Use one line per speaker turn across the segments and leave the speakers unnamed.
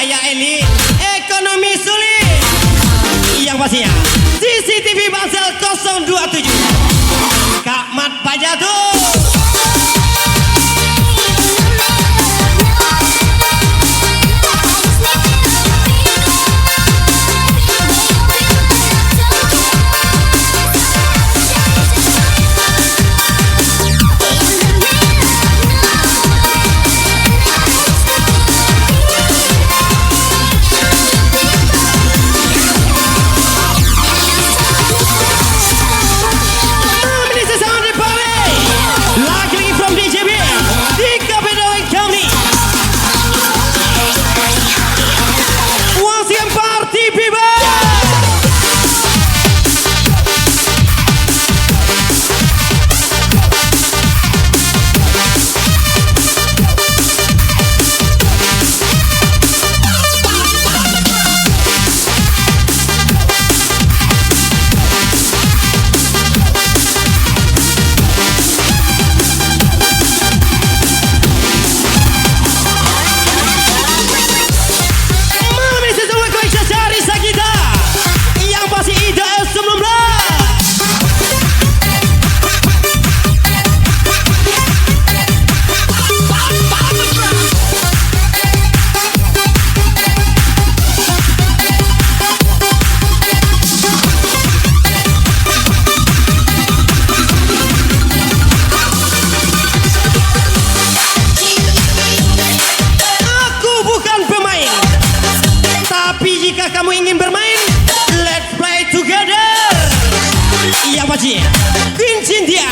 gaya elit, ekonomi sulit. Yang pastinya CCTV Bangsal 027 Kak Mat Pajatuh. Kamu ingin bermain? Let's play together. Yang pasti Queen Cynthia.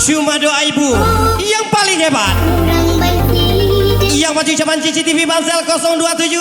Cuma doa ibu yang paling hebat. Yang maju ucapan CCTV Bangsal 027.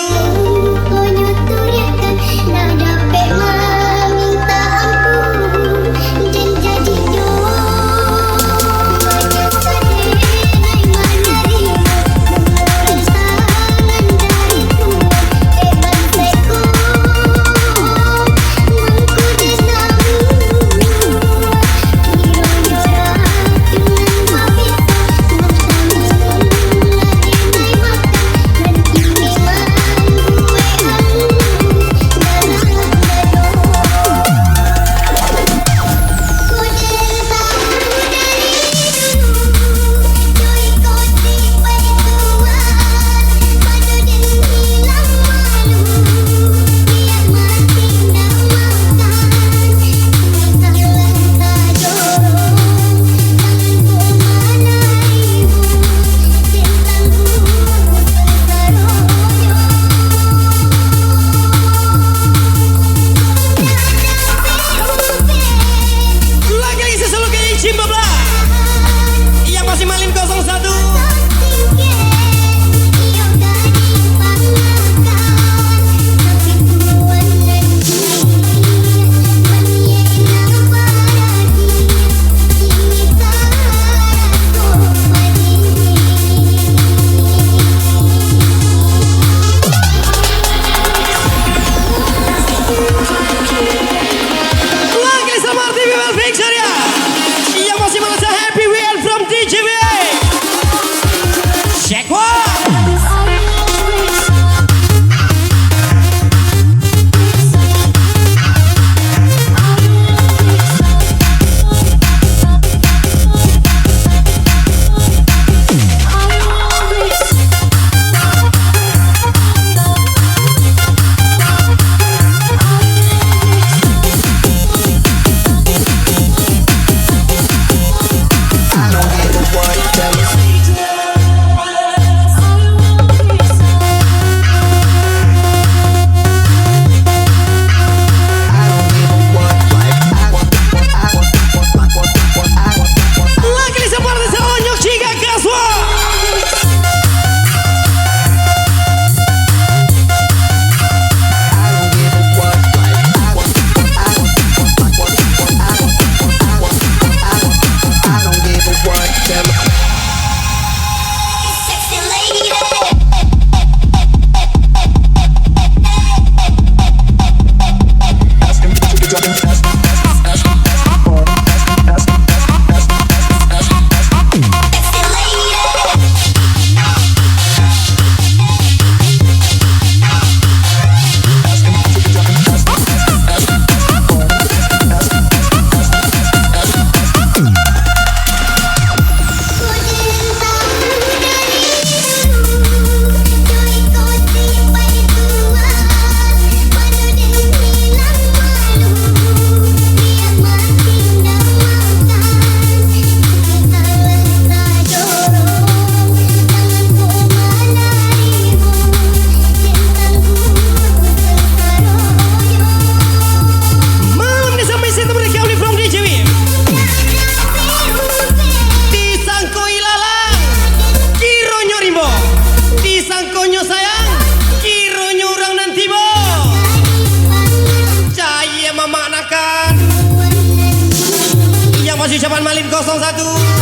Irfan Malin 01.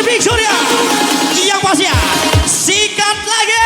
Victoria yang pasti ya, sikat lagi.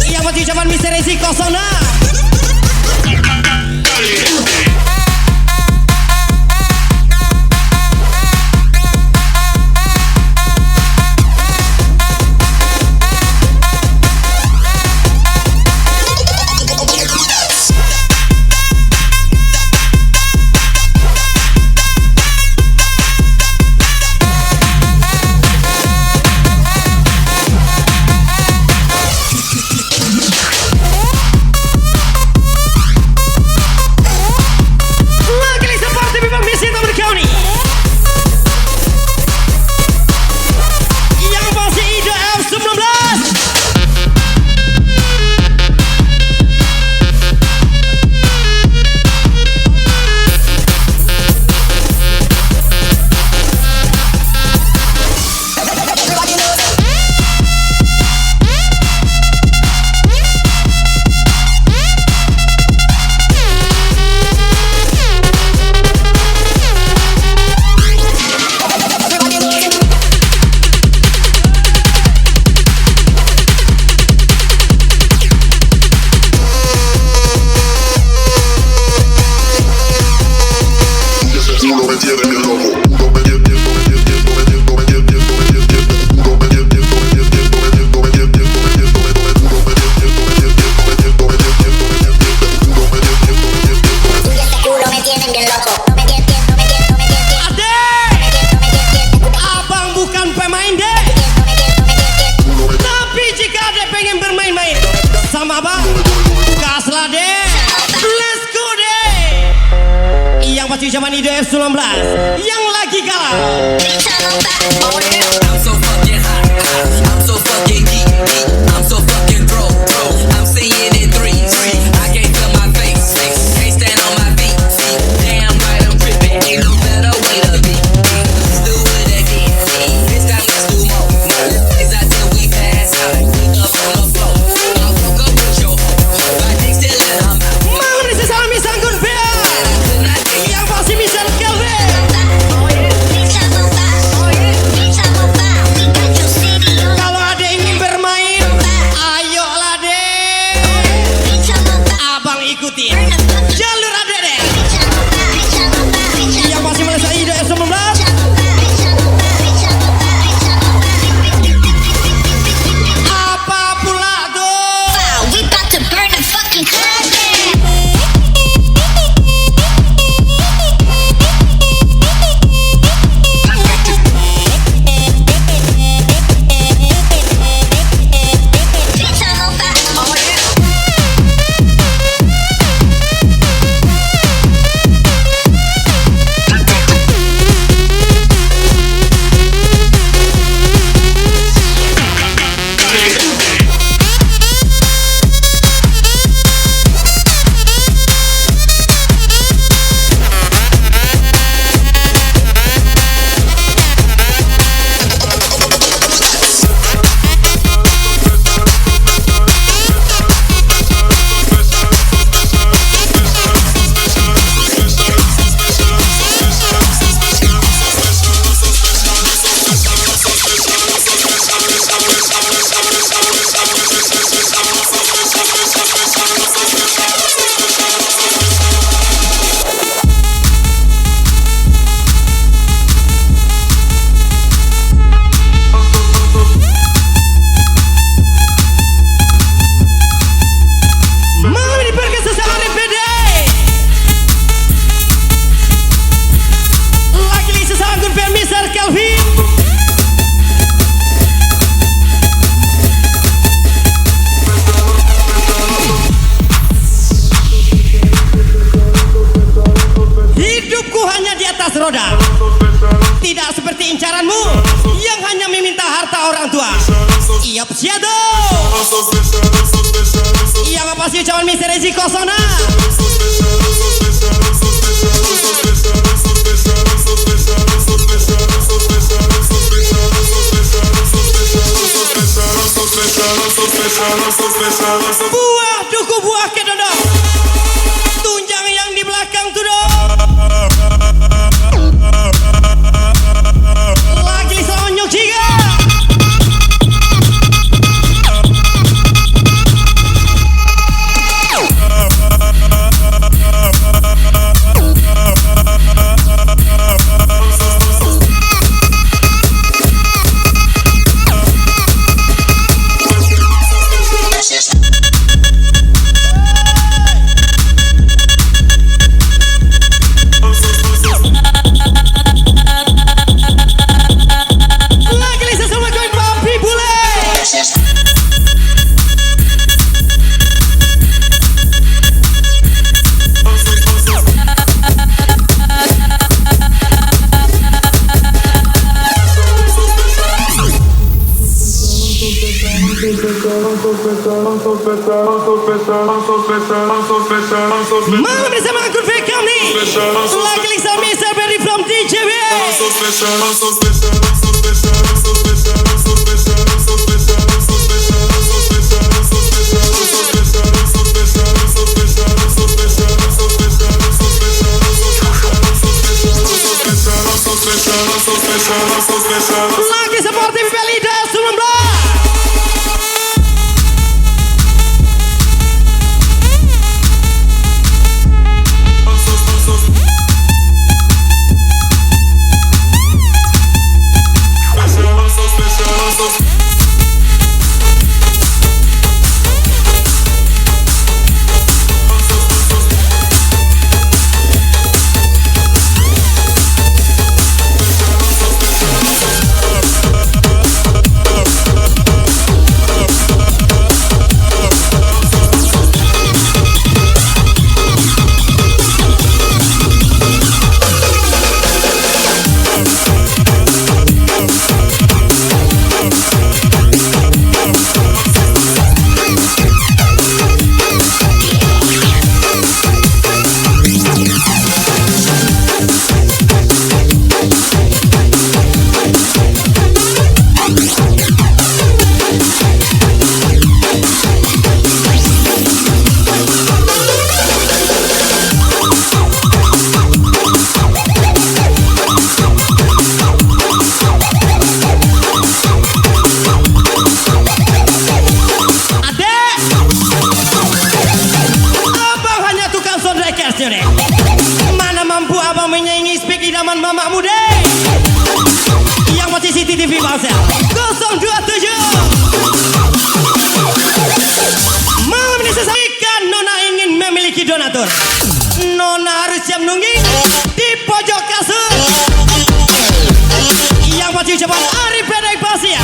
Yang masih ucapan Mr. Rezi 06. Sama abang, gaslah deh, let's go deh. pasti zaman IDF 19 yang lagi kalah.
I'm so fucking hot, I'm so fucking geek, I'm so fucking bro, I'm saying it threes. I can't feel my face, can't stand on my feet. Damn right I'm tripping, ain't no better way to be. Let's do it again, this time let's do more. It's not till we pass out, wake up on the floor. Go with your hoe, my dick still in her mouth.
Malam ini sesama Misanggun Bea yang pasti Michelle Kelvin. Kalau ada ingin bermain, ayolah deh, abang ikutin jalur ada deh. Yang pasti Malaysia IDF 19. Apa pula tuh?
We about to burn the fucking club down. Bitch, I'm on fire. Oh yeah.
Malam ini pergi sesama DPD. Lagi sesama Gunpen Mr. Kelvin. Hidupku hanya di atas roda, tidak seperti incaranmu yang hanya meminta harta orang tua. Iya siado. Yang apa sih ucapan Mr. Ezi Kosona? Buah duku buah kedondong, tunjang yang di belakang tuh dong. Lagi sonyok juga. Malam bersama akun fake kami. Lagi Lisa Mr. Berry from DJB. Lagi seperti Belida 19.
So special.
teman Mama Mude yang masih CCTV Bangsa 027. Malam ini saya sampaikan Nona ingin memiliki donatur. Nona harus siap nungging di pojok kasur. Yang masih ucapan Ari Pedai Pasia.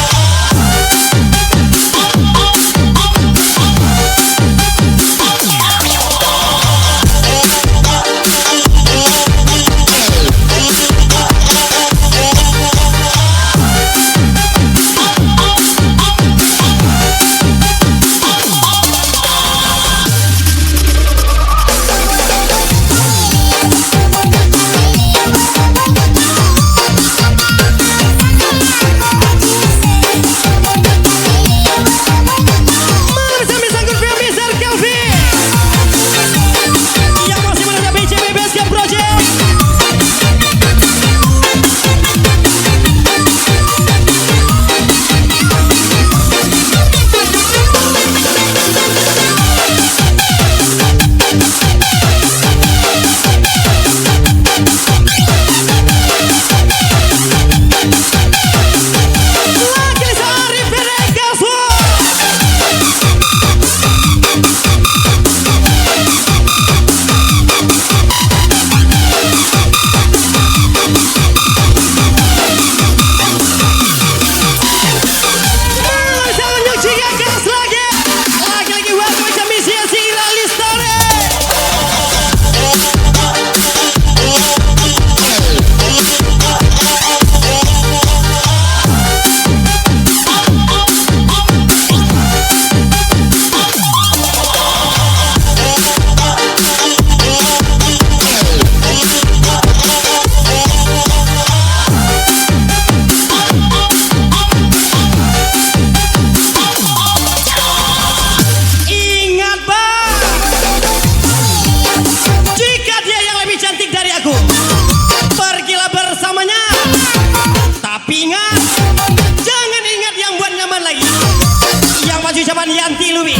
Ucapan Yanti Lubi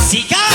Sika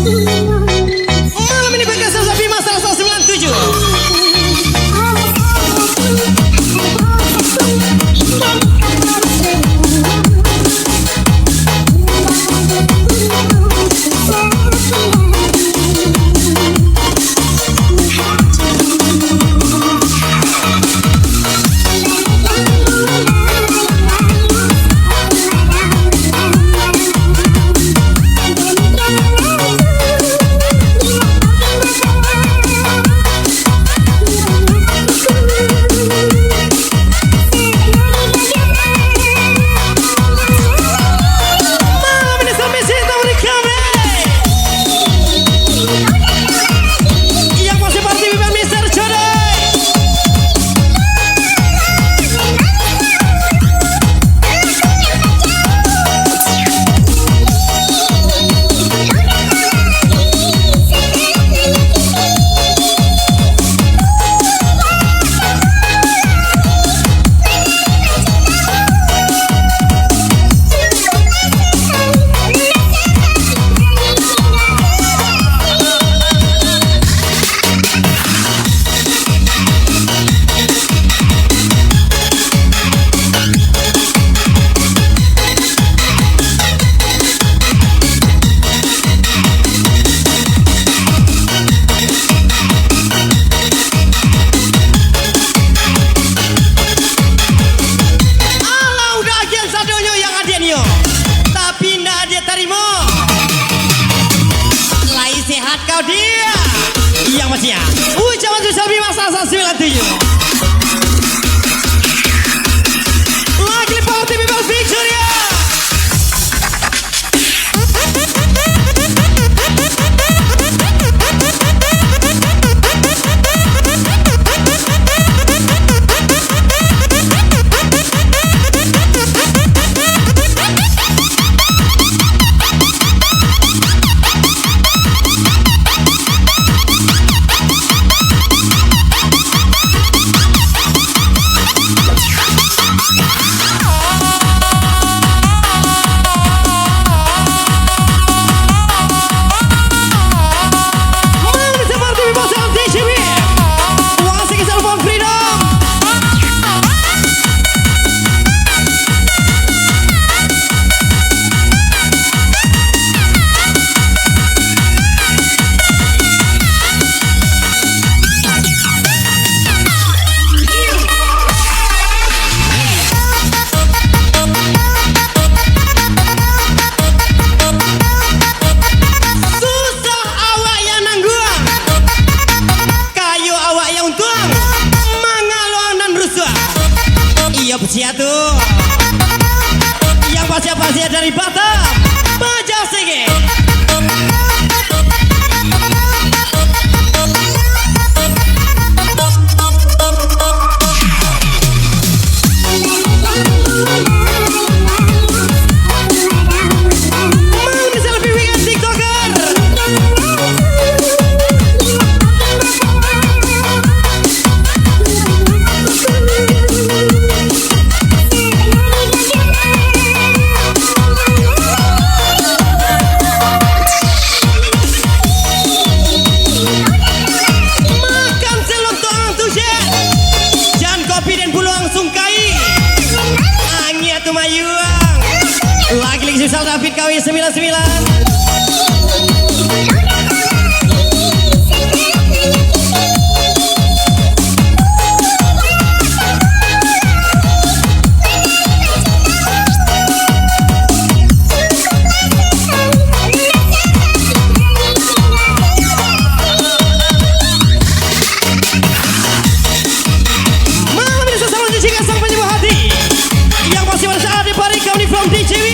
Malam ini berkesan sapi masa 97. Tapi ndak dia terima. Lai sehat kau dia. Yang masih ya. Ucapan Sapi masa 97. Lagi Power TV Bang Victoria. Siatu yang pasti dari Batam Baja Sege. Mau bisa lebih wingan TikToker. Lagi susah David KW 99. Malam ini sesama jika sang penyembuh hati yang masih bersama di Paris County from DJW.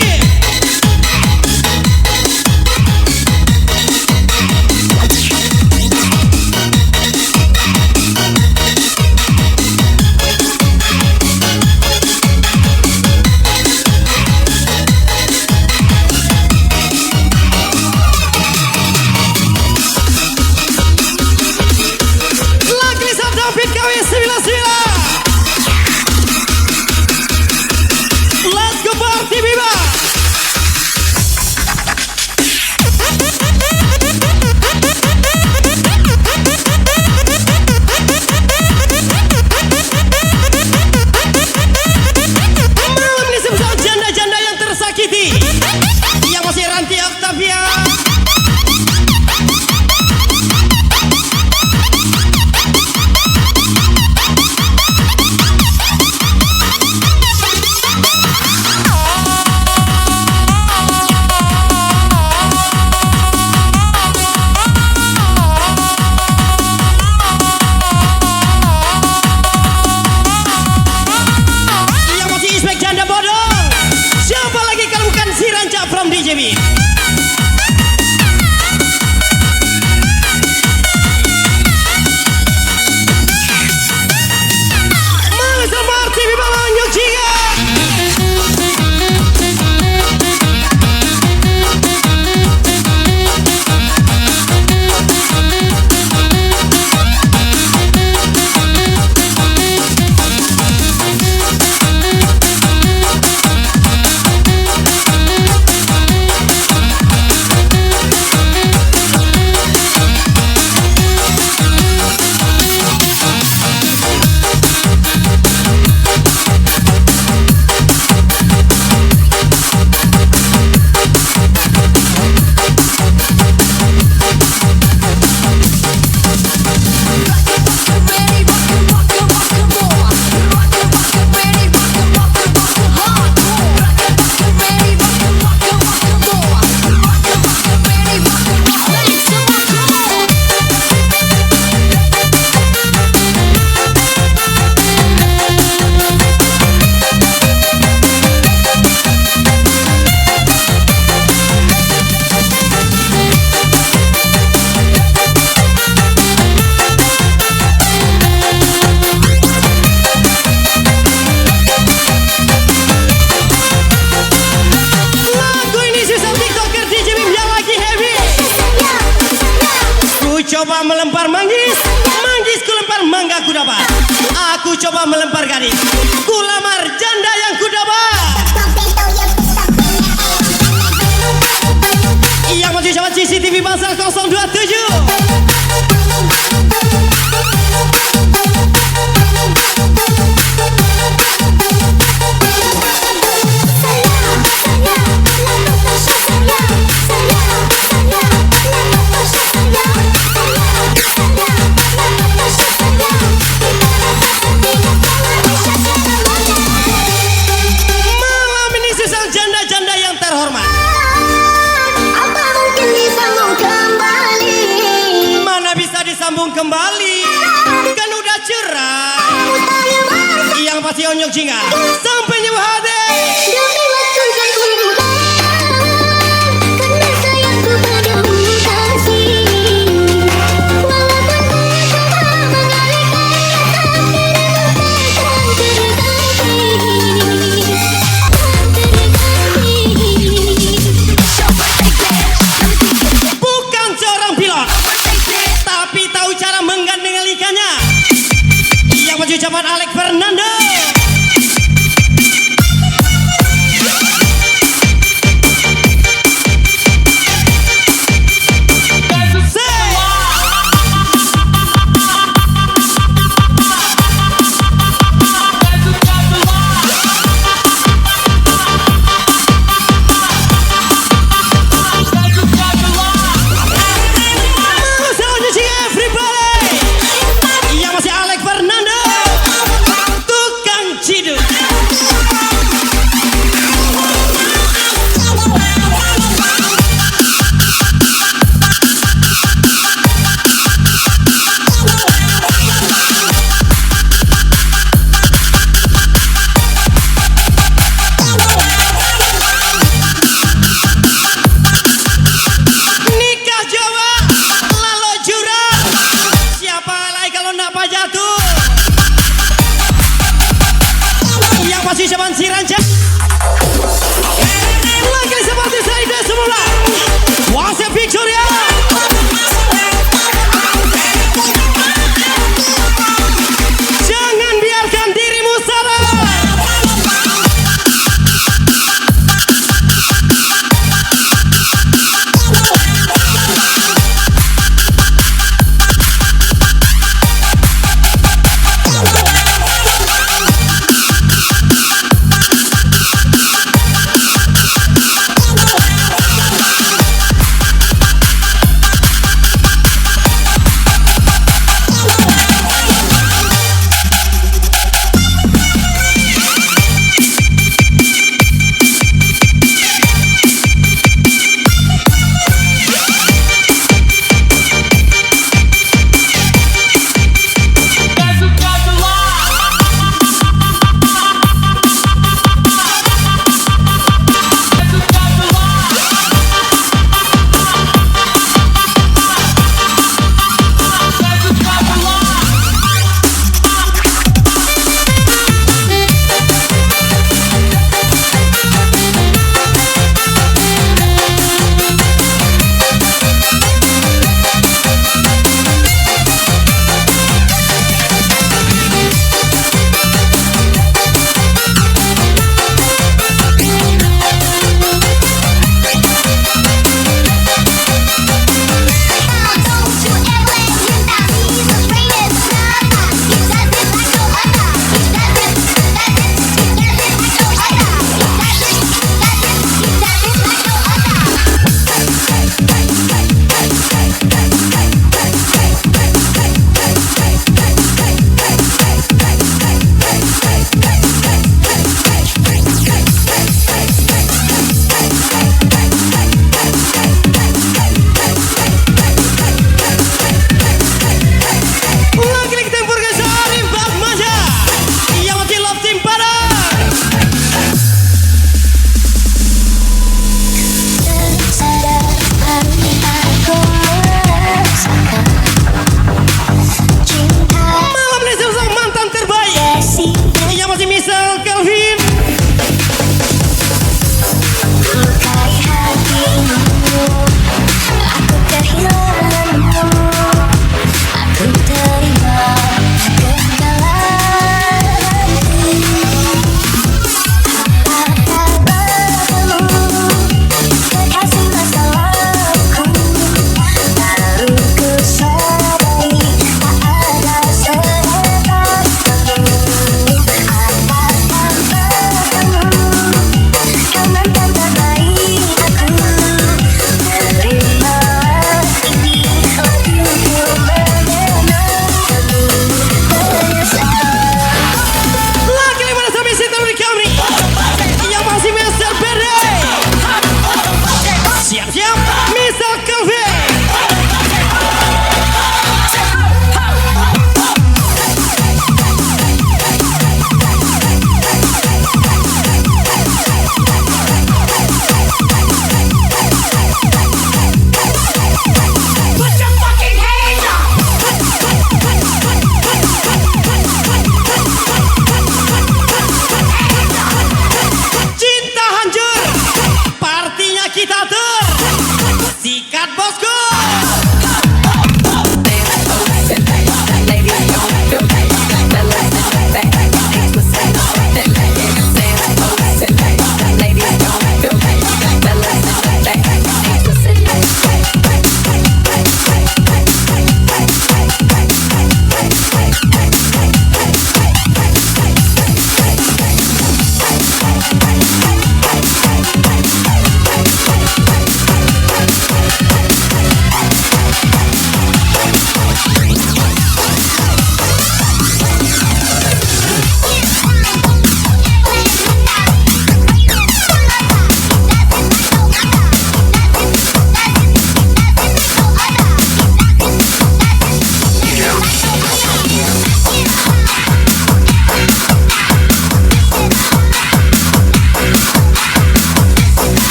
coba melempar manggis, manggisku lempar mangga ku dapat. Aku coba melempar gadis, ku lamar janda yang ku dapat. Yang maju coba CCTV pasal 027. Malam ini sesal janda-janda yang terhormat.
Apa mungkin disambung kembali?
Mana bisa disambung kembali? Kan udah cerai. Yang pasti onyok jingga sampai nyewa hati.
Demi waktu dan kurukan, karena sayangku padamu kasih. Walaupun ku coba mengalihkan,
Bukan seorang pilot, tapi tahu cara menggandeng ikannya. Yang maju ucapan Alex Fernando.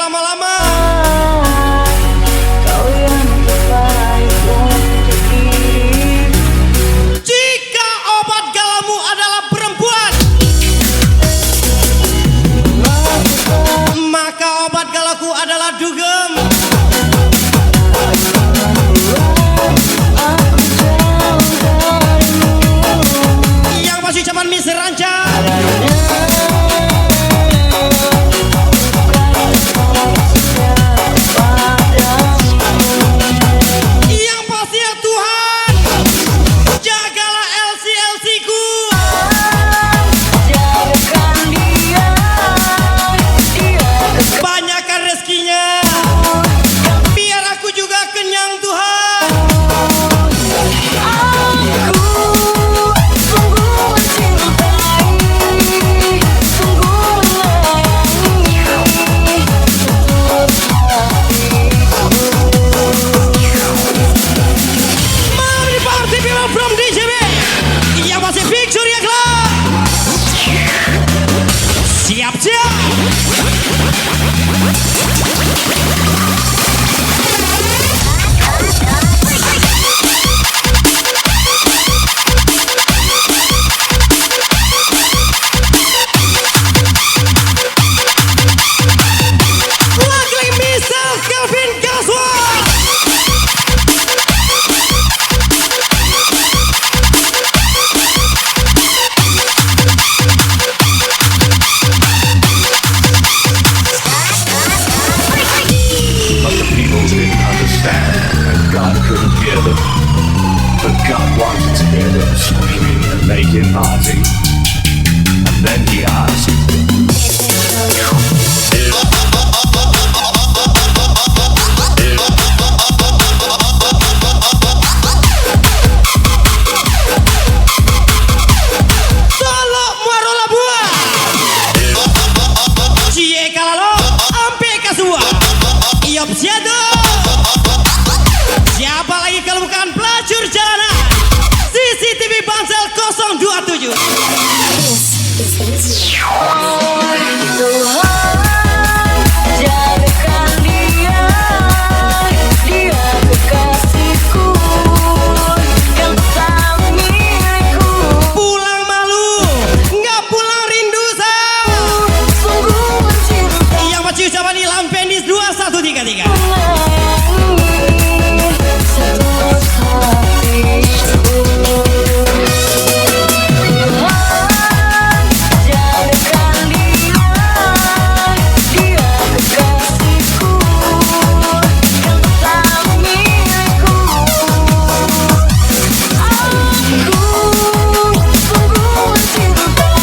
lama-lama.
Kau yang terbaik untuk diri.
Jika obat galamu adalah perempuan, maka obat galaku adalah dugem. Yang masih zaman misi ranca. Yang pasti ya Tuhan, jagalah LC ku.
Jagakan dia, dia
Banyakkan rezekinya, biar aku juga kenyang Tuhan.
aku sungguh mencintai, sungguh menyayangi tulus hatiku.
Malam di Party People from DJB. Yang masih Victoria Club. Siap-siap. Luckily Mr. Kelvin Kaswa.
But the people didn't understand, and God couldn't hear them. But God wanted to hear them screaming and making party. And then he asked,
Solo muaro la bua. Cie kalalo ampe kasua. Iop siado. Siapa lagi kalau bukan pelacur jalanan? CCTV Bansel 027.
Tuhan, jagakan dia, dia kekasihku yang tak milikku.
Pulang malu, nggak pulang rindu sayang.
Sungguh mencintai,
Yang masih ucapan di Lampendis 2133.
menyayangi setulus hatiku. Tuhan, jagakan dia, dia kekasihku yang tak milikku. Aku sungguh mencintai,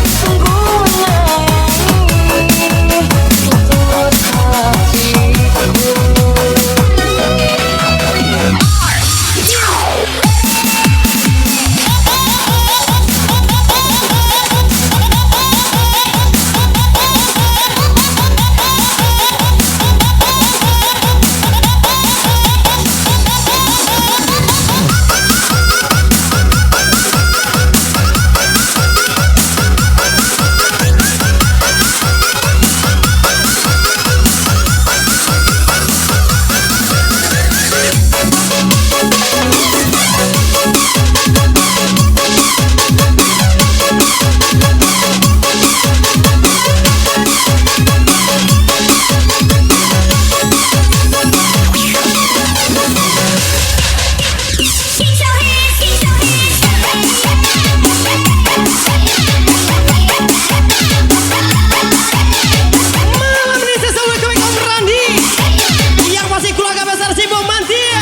sungguh menyayangi setulus
Malam ini saya selalu kami Om Randi. Yang masih keluarga besar Simbo Mantia.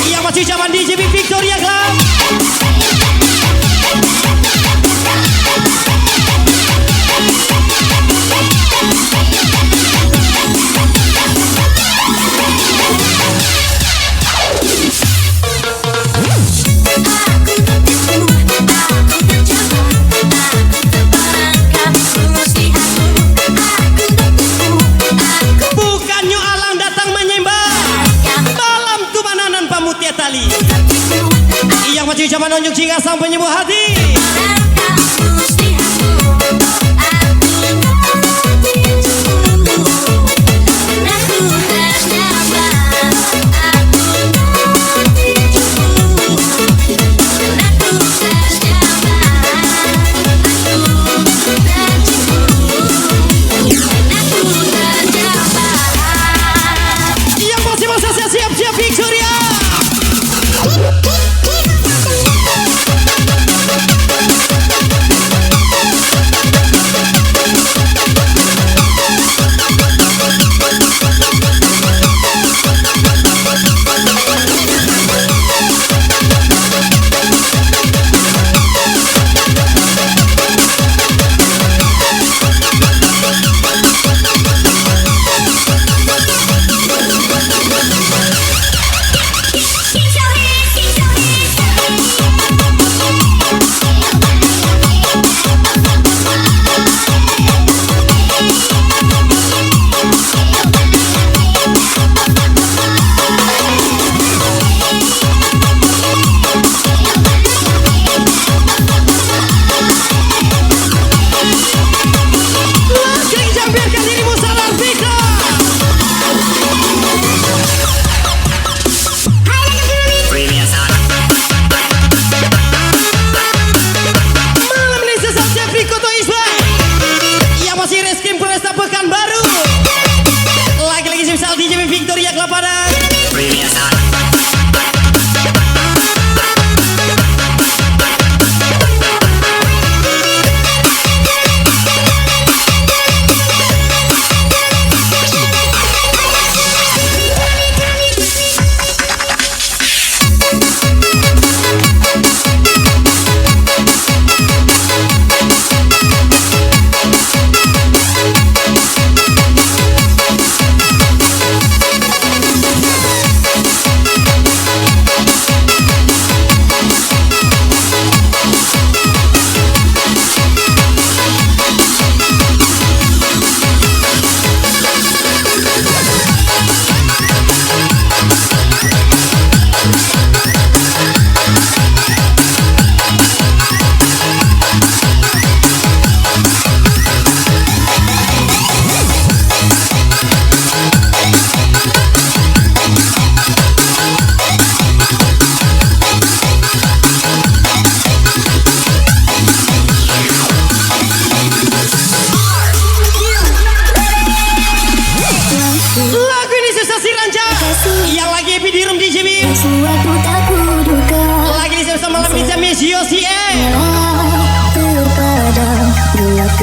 Yang masih ucapan DJB Victoria Club. Bukannya alang datang menyembah. Dalam tumananan pamutia tali. Yang masih ucapan nunjuk jingga sang penyembuh hati.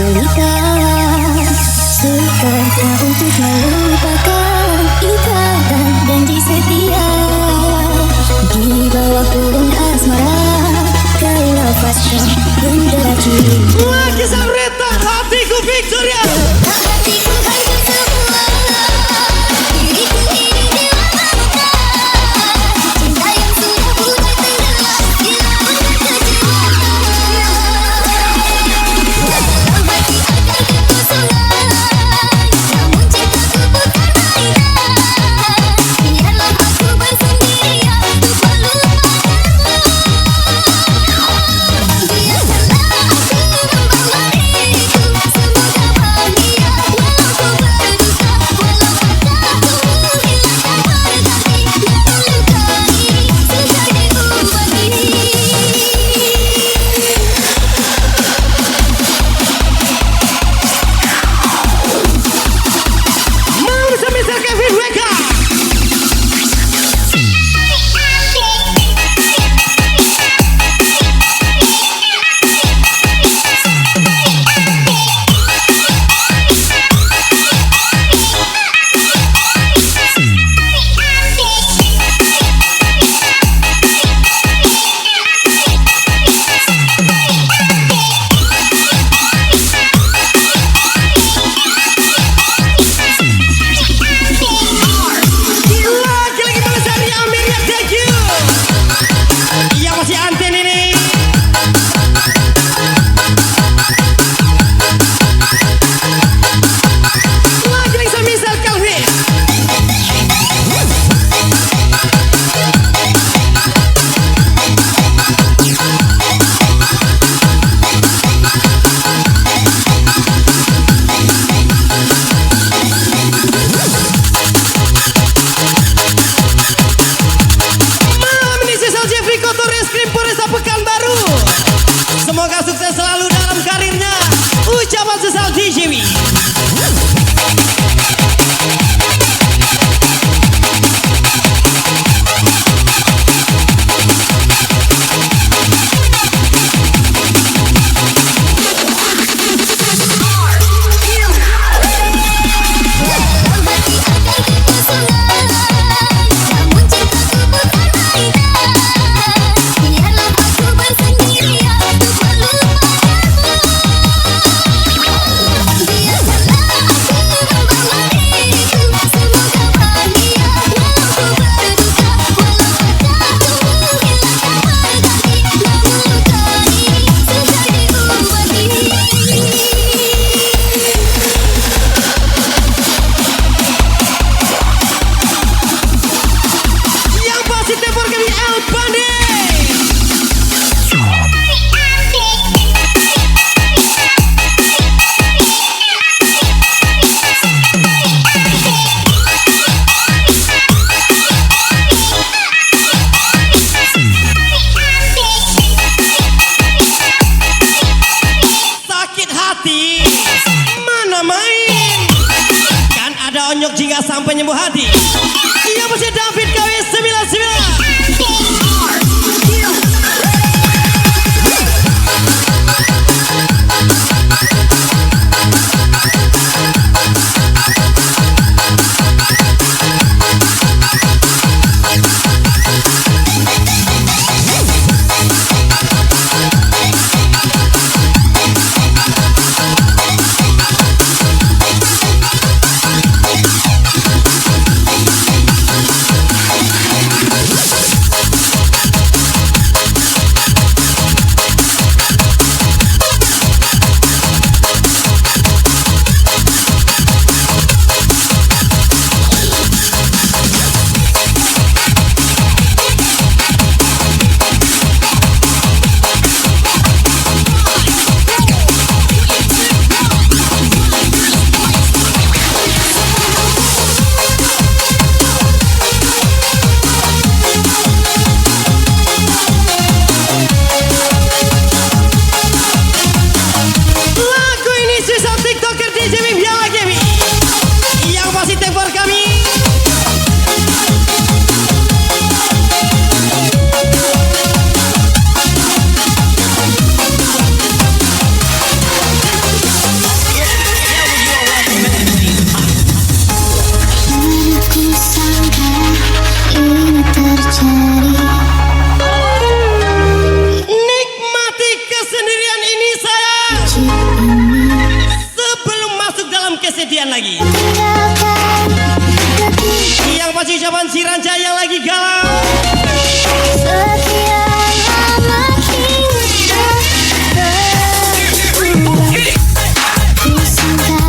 terikat. Sukar untuk melupakan ikatan janji setia di bawah pohon asmara. Kau lepaskan bendera cinta.
Lagi sang retak hatiku Victoria.
Hatiku hancur semua. Diriku ini dilahirkan. Cinta yang sudah mulai tenggelam di lautan kecewa. Dalam hati akan kekosongan. Namun cintaku bukan mainan. Biarlah aku bersendirian untuk melupakanmu. Biarkanlah aku membawa diriku. Semoga bahagia walau ku berduka. Walau kataku hilangkan arti yang melukai. Susah diobati.
Mau bersama Mr. Kevin Weka. Lagi balas dari Amelia, thank you. Iya masih anten ini. Lagi sama Mr. Calvin. Malam ini Sesal Jeffrey Kotor Reskrim Polresta Pekanbaru. Semoga sukses selalu dalam karirnya. Ucapan Sesal DJW.
Dalam hati akan kekosongan. Namun cintaku bukan mainan. Biarlah aku bersendirian untuk melupakanmu. Biarkanlah aku membawa diriku. Semoga bahagia walau ku berduka. Walau kataku hilangkan arti yang melukai. Susah diobati.
Yang pasti tempor kami El Bande. Sakit hati mana main. Kan ada onyok jingga sampai nyembuh hati. Iya masih David KW 99. ucapan si Ranca yang lagi galau.
Sekian lama kita berdua, disangka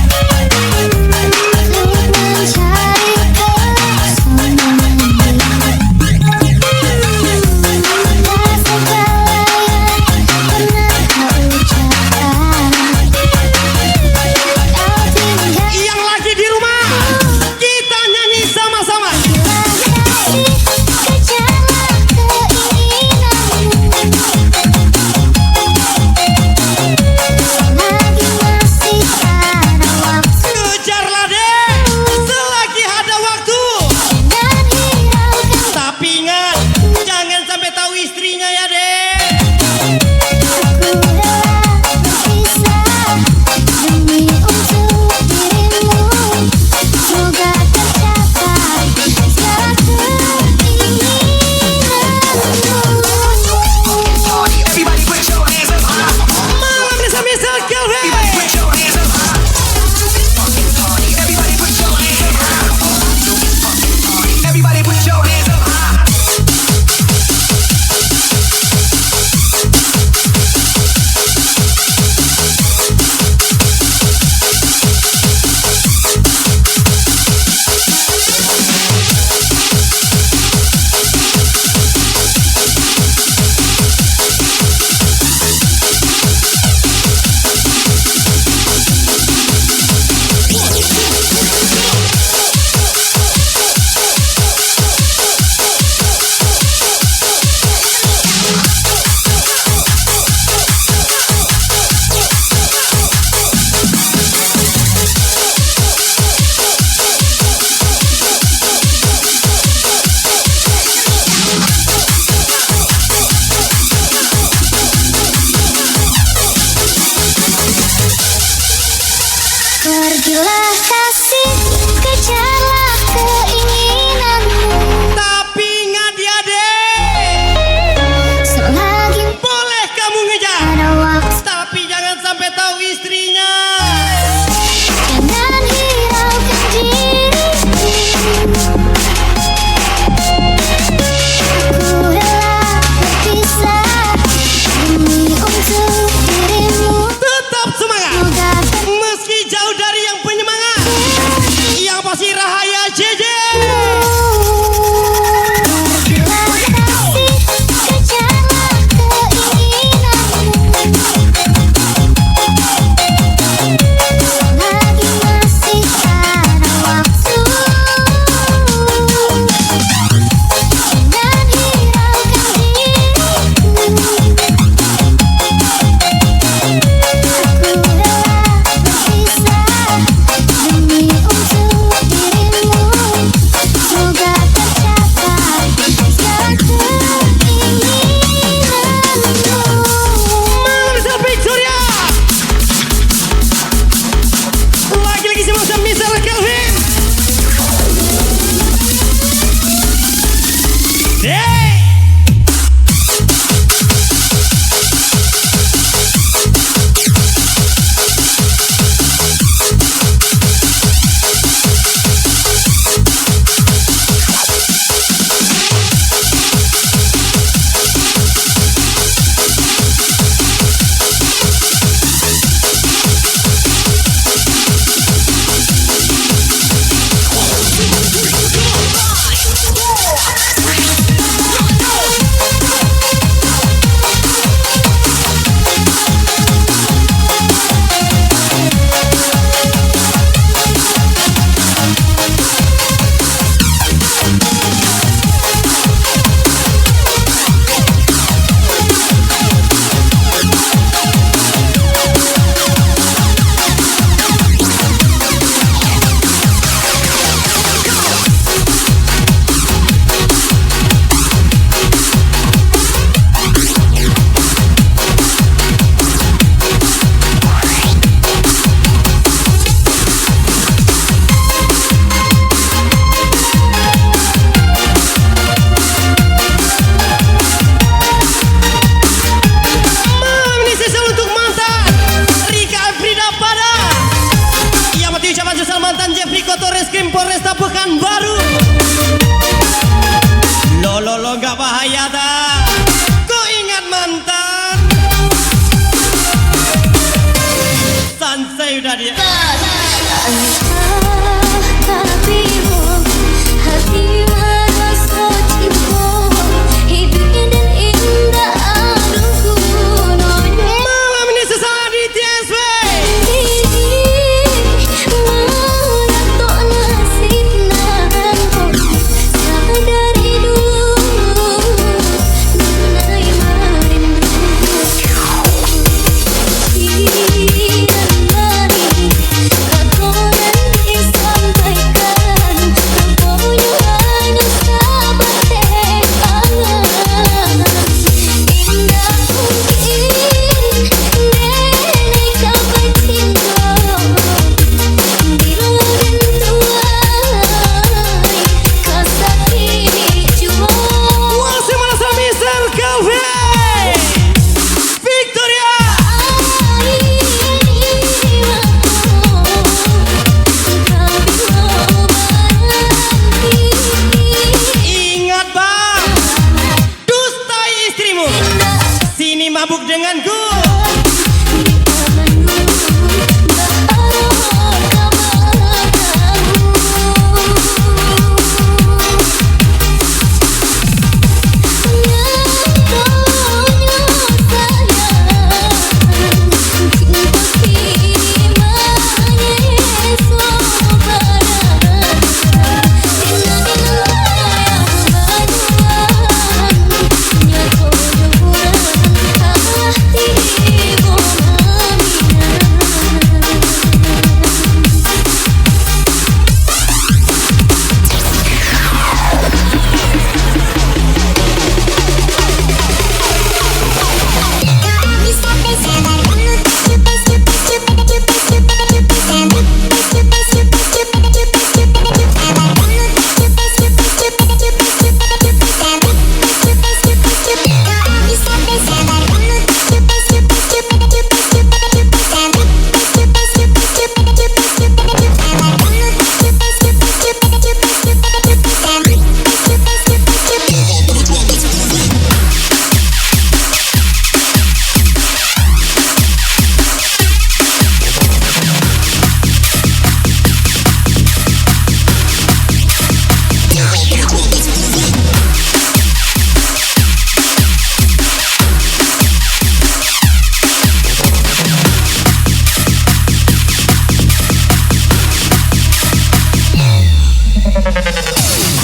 cepat berlalu untuk mencari kesenangan diri. Tak segala yang pernah kau ucapkan, kau tinggal.
Yang lagi di rumah, kita nyanyi sama-sama. Kejarlah deh, selagi ada waktu. Tapi ingat, jangan sampai tahu istrinya ya deh.
Everybody put your hands up high.
Malam bisa circle, hey.
Put your hands up high. Everybody put your hands up high. Everybody put your hands up high.
Pergilah kasih, kejarlah keinginanmu.
Tapi ingat ya deh,
Selagi
boleh kamu ngejar,
ada waktu,
tapi jangan sampai tahu istrinya.
jangan hiraukan diriku. Aku rela berpisah demi untuk dirimu.
Tetap semangat,
Semoga
meski jauh dari yang penyemangat. Yang pasti Rahaya selesai udah dia.
Hatimu, hati merasa cinta, hidup dan indah aduhku nonya.
Malam ini sesaat di TSB.
Mengatuk nasib nanku, sadari dulu mengenai merindu. Tidak lagi kata dan disampaikan, rambutnya hanya sahabat angan. Indah mungkin nenek kau bercinta, bila dan tuai kau sakit jua.
Masih merasa Mr. Calvin Victoria. Ingat bang, dustai istrimu, sini mabuk denganku.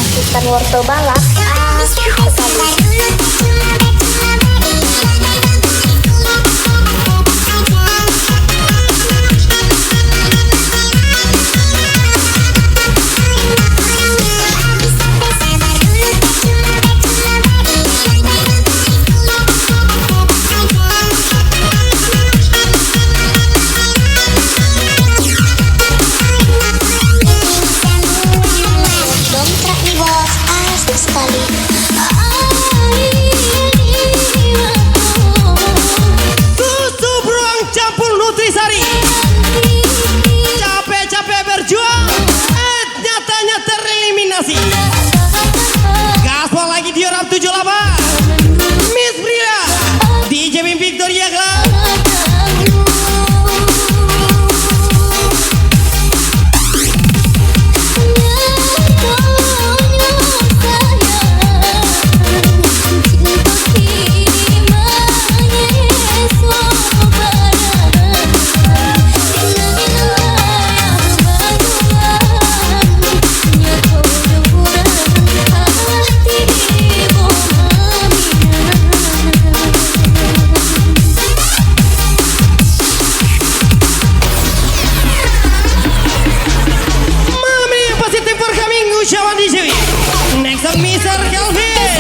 Asisten wortel balap asik sekali. Dongkrak nih bos, asik sekali.
Susu beruang campur Nutrisari. Capek-capek berjuang, nyatanya tereliminasi. Gaspol lagi di Orang 78. Miss Brila, DJ Bim Victoria Club. Jawa DJ. Next up Mr. Calvin.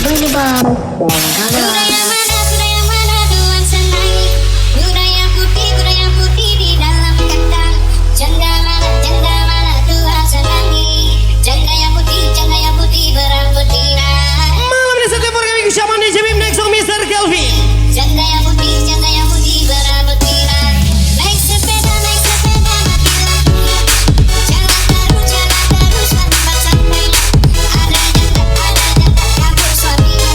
Ini bang. Budaya mana tuan senangi. Budaya putih di dalam kandang. Janda mana tuan senangi. Janda yang putih berambut pirang.
Malam ini setiap hari minggu Syaman di Jimim next song Mr. Kelvin.
Janda yang putih berambut pirang. Naik sepeda mati lampu. Jalan terus lambat sampai. Ada janda kabur suaminya.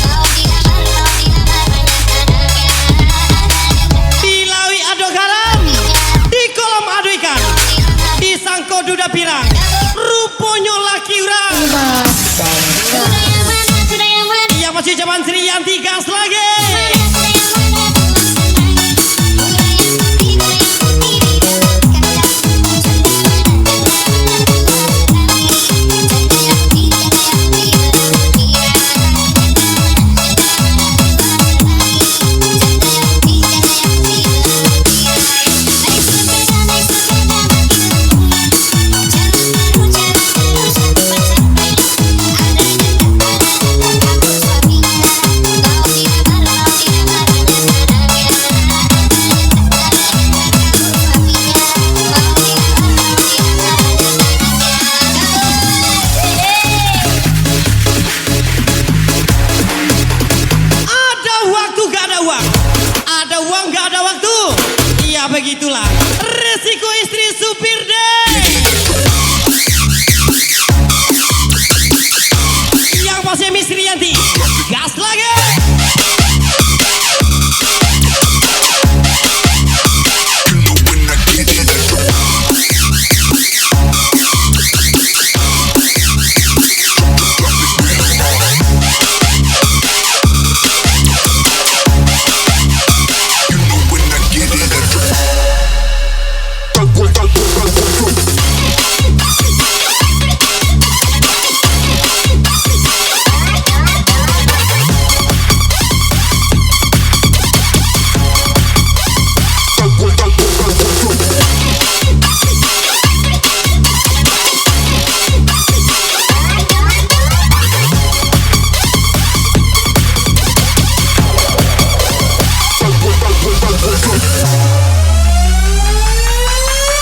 Mau dilamar banyak anaknya.
Dilawi ado garam, di kolam ado ikan, di sangko duda pirang, ruponyo laki urang.
Budaya mana
Iya masih zaman Sri Yanti gas lagi. Ada waktu gak ada uang, ada uang gak ada waktu. Iya begitulah resiko istri supir deh. Yang pasti Miss Rianti